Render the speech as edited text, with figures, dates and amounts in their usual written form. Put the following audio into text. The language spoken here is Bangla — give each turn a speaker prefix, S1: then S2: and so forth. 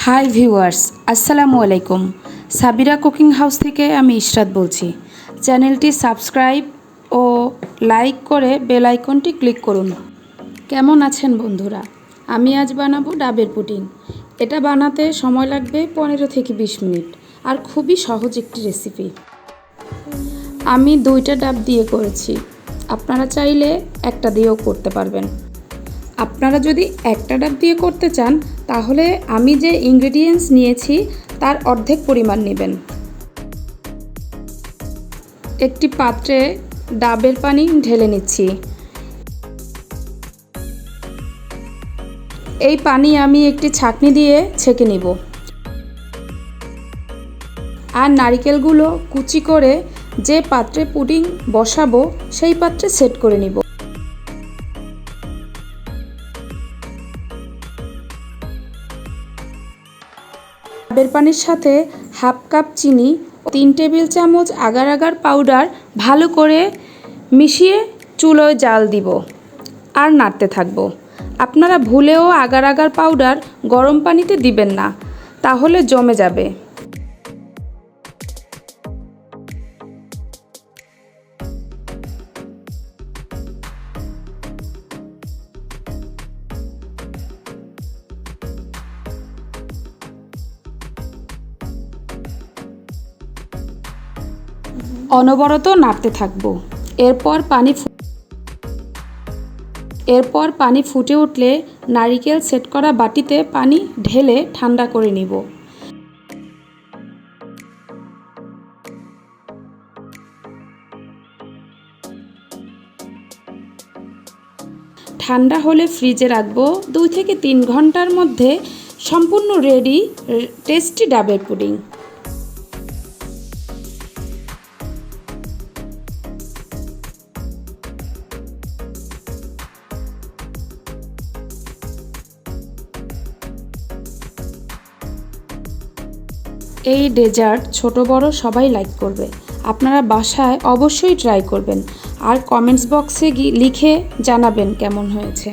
S1: হাই ভিউয়ার্স, আসসালামু আলাইকুম। সাবিরা কুকিং হাউস থেকে আমি ইশরাত বলছি। চ্যানেলটি সাবস্ক্রাইব ও লাইক করে বেল আইকনটি ক্লিক করুন। কেমন আছেন বন্ধুরা? আমি আজ বানাবো ডাবের পুডিং। এটা বানাতে সময় লাগবে 15 থেকে 20 মিনিট আর খুবই সহজ একটি রেসিপি। আমি 2টা ডাব দিয়ে করেছি, আপনারা চাইলে একটা দিয়েও করতে পারবেন। আপনারা যদি একটা ডাব দিয়ে করতে চান তাহলে আমি যে ইনগ্রেডিয়েন্টস নিয়েছি তার অর্ধেক পরিমাণ নেবেন। একটি পাত্রে ডাবের পানি ঢেলে নিচ্ছি। এই পানি আমি একটি ছাঁকনি দিয়ে ছেঁকে নিব। আর নারকেলগুলো কুচি করে যে পাত্রে পুডিং বসাবো সেই পাত্রে সেট করে নিব। ডাবের পানির সাথে হাফ কাপ চিনি, 3 টেবিল চামচ আগার আগার পাউডার ভালো করে মিশিয়ে চুলোয় জাল দিব আর নাড়তে থাকব। আপনারা ভুলেও আগার আগার পাউডার গরম পানিতে দিবেন না, তাহলে জমে যাবে। অনবরত নাড়তে থাকবো। এরপর পানি ফুটে উঠলে নারিকেল সেট করা বাটিতে পানি ঢেলে ঠান্ডা করে নিব। ঠান্ডা হলে ফ্রিজে রাখবো। 2 থেকে 3 ঘন্টার মধ্যে সম্পূর্ণ রেডি টেস্টি ডাবের পুডিং। এই ডেজার্ট ছোট বড় সবাই লাইক করবে। আপনারা বাসায় অবশ্যই ট্রাই করবেন আর কমেন্টস বক্সে লিখে জানাবেন কেমন হয়েছে।